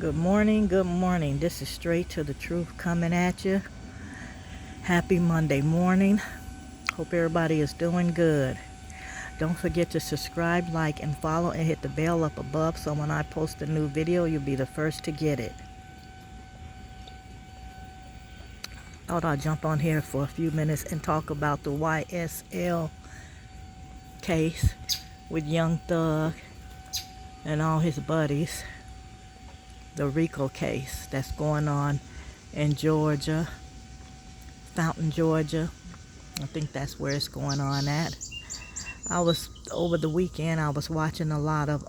Good morning, good morning. This is Straight to the Truth coming at you. Happy Monday morning. Hope everybody is doing good. Don't forget to subscribe, like, and follow, and hit the bell up above so when I post a new video, you'll be the first to get it. Thought I'd jump on here for a few minutes and talk about the YSL case with Young Thug and all his buddies. The RICO case that's going on in Georgia, Fountain, Georgia. I think that's where it's going on at. Over the weekend, I was watching a lot of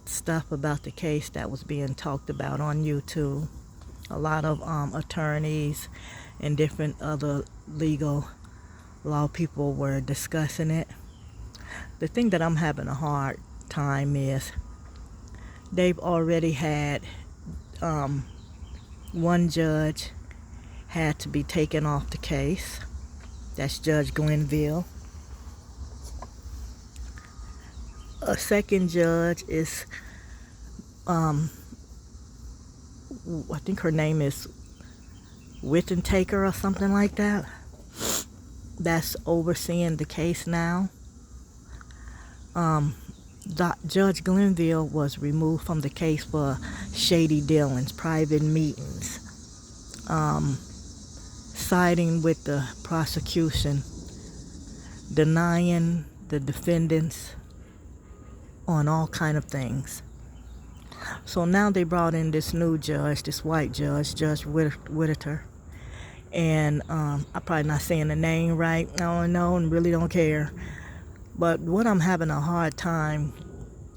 stuff about the case that was being talked about on YouTube. A lot of attorneys and different other legal law people were discussing it. The thing that I'm having a hard time is they've already had one judge had to be taken off the case. That's Judge Glenville. A second judge is, I think her name is Whittaker or something like that. That's overseeing the case now. Judge Glenville was removed from the case for shady dealings, private meetings, siding with the prosecution, denying the defendants on all kind of things. So now they brought in this new judge, this white judge, Judge Whittaker. And I'm probably not saying the name right. I don't know and really don't care. But what I'm having a hard time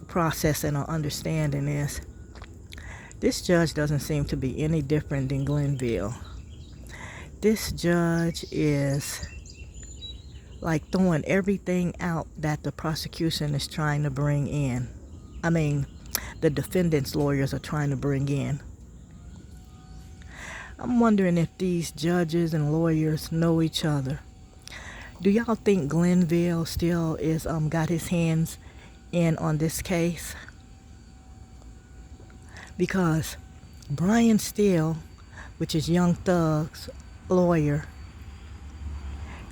processing or understanding is this judge doesn't seem to be any different than Glenville. This judge is like throwing everything out that the prosecution is trying to bring in. I mean, the defendant's lawyers are trying to bring in. I'm wondering if these judges and lawyers know each other. Do y'all think Glenville still is got his hands in on this case? Because Brian Steele, which is Young Thug's lawyer,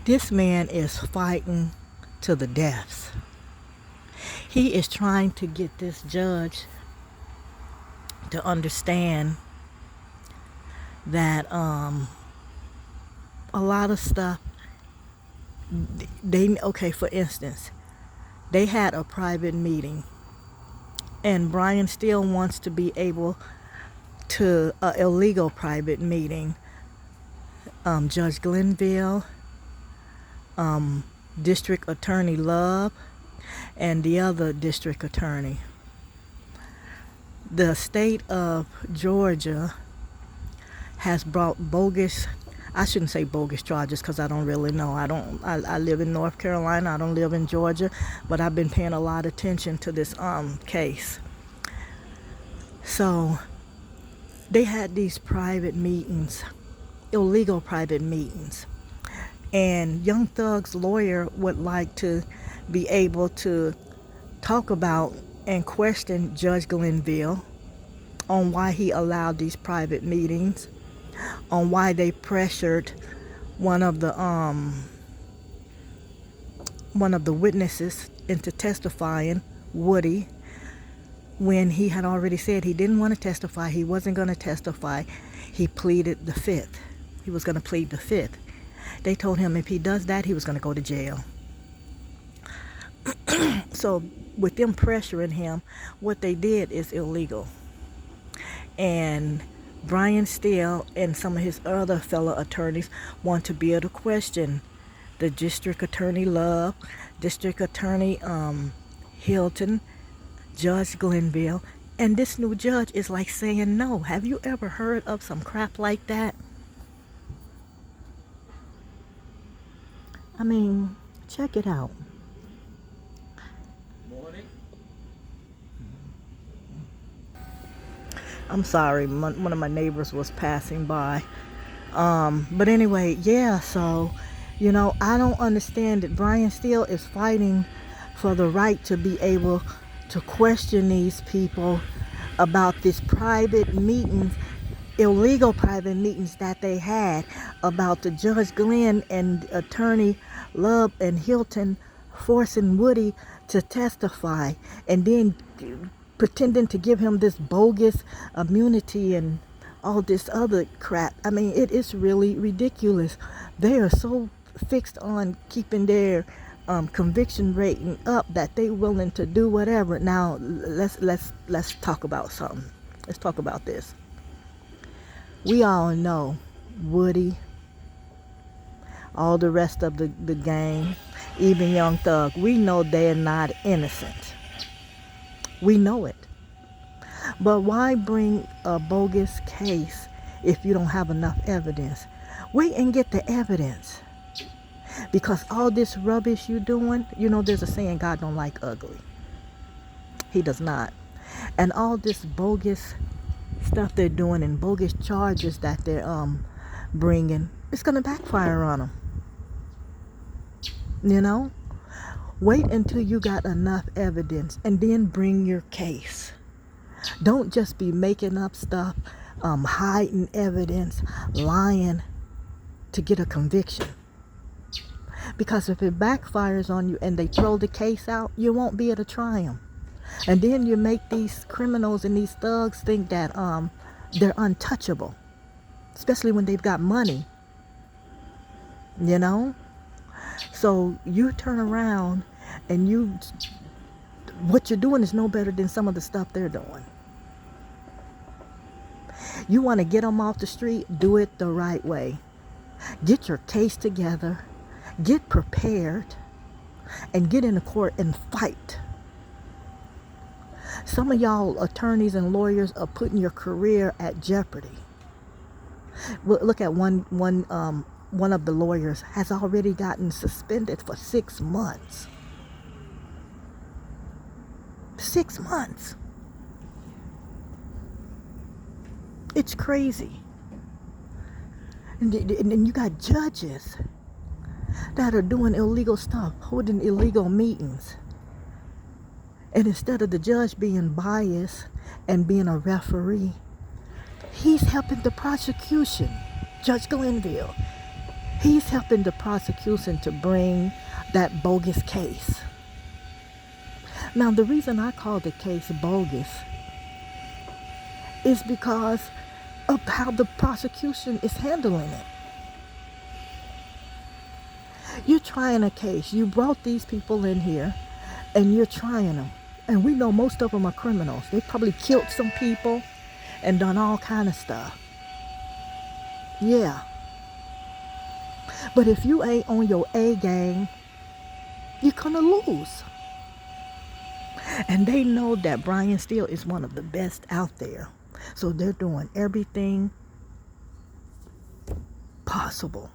this man is fighting to the deaths. He is trying to get this judge to understand that a lot of stuff for instance, they had a private meeting and Brian Steele wants to be able to illegal private meeting. Judge Glenville, District Attorney Love, and the other district attorney. The state of Georgia has brought bogus, I shouldn't say bogus charges because I don't really know. I live in North Carolina. I don't live in Georgia, but I've been paying a lot of attention to this case. So they had these private meetings, illegal private meetings. And Young Thug's lawyer would like to be able to talk about and question Judge Glenville on why he allowed these private meetings, on why they pressured one of the witnesses into testifying, Woody, when he had already said he didn't want to testify, he wasn't going to testify. He pleaded the fifth. He was going to plead the fifth. They told him if he does that, he was going to go to jail. So with them pressuring him, what they did is illegal. And Brian Steele and some of his other fellow attorneys want to be able to question the District Attorney Love, District Attorney Hilton, Judge Glenville, and this new judge is like saying no. Have you ever heard of some crap like that? I mean, check it out. Morning. I'm sorry, one of my neighbors was passing by. But anyway, yeah, so, I don't understand that Brian Steele is fighting for the right to be able to question these people about this private meetings, illegal private meetings that they had about the Judge Glenn and attorney Love and Hilton forcing Woody to testify, and then pretending to give him this bogus immunity and all this other crap. I mean, it is really ridiculous. They are so fixed on keeping their conviction rating up that they willing to do whatever. Now let's talk about something. Let's talk about this. We all know Woody, all the rest of the gang, even Young Thug, we know they're not innocent. We know it. But why bring a bogus case if you don't have enough evidence? Wait and get the evidence. Because all this rubbish you're doing, you know there's a saying, God don't like ugly. He does not. And all this bogus stuff they're doing and bogus charges that they're bringing, it's going to backfire on them. You know? Wait until you got enough evidence and then bring your case. Don't just be making up stuff, hiding evidence, lying to get a conviction. Because if it backfires on you and they throw the case out, you won't be able to try them. And then you make these criminals and these thugs think that they're untouchable, especially when they've got money, you know? So you turn around and what you're doing is no better than some of the stuff they're doing. You want to get them off the street, do it the right way. Get your case together, get prepared, and get in the court and fight. Some of y'all attorneys and lawyers are putting your career at jeopardy. Look at one of the lawyers has already gotten suspended for 6 months. 6 months. It's crazy. And you got judges that are doing illegal stuff, holding illegal meetings. And instead of the judge being biased and being a referee, he's helping the prosecution. Judge Glenville, he's helping the prosecution to bring that bogus case. Now, the reason I call the case bogus is because of how the prosecution is handling it. You're trying a case. You brought these people in here and you're trying them. And we know most of them are criminals. They probably killed some people and done all kind of stuff. Yeah. But if you ain't on your A game, you're gonna lose. And they know that Brian Steele is one of the best out there. So they're doing everything possible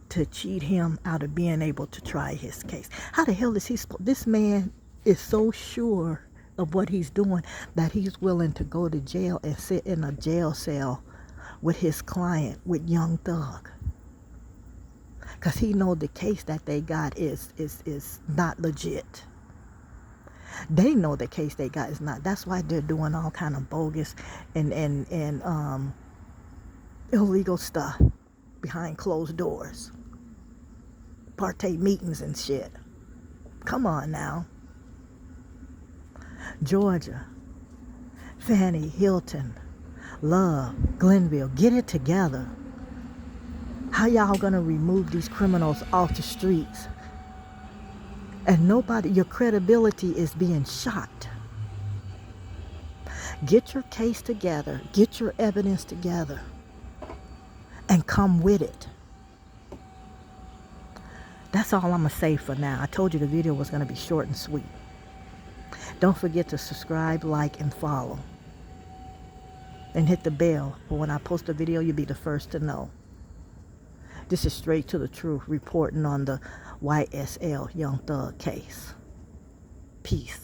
to cheat him out of being able to try his case. How the hell is he supposed? This man is so sure of what he's doing that he's willing to go to jail and sit in a jail cell with his client, with Young Thug. Because he knows the case that they got is not legit. They know the case they got is not. That's why they're doing all kind of bogus and illegal stuff behind closed doors. Partake meetings and shit. Come on now. Georgia, Fannie, Hilton, Love, Glenville, get it together. How y'all gonna remove these criminals off the streets? And nobody, your credibility is being shot. Get your case together. Get your evidence together. And come with it. That's all I'm going to say for now. I told you the video was going to be short and sweet. Don't forget to subscribe, like, and follow. And hit the bell for when I post a video, you'll be the first to know. This is Straight to the Truth, reporting on the YSL Young Thug case. Peace.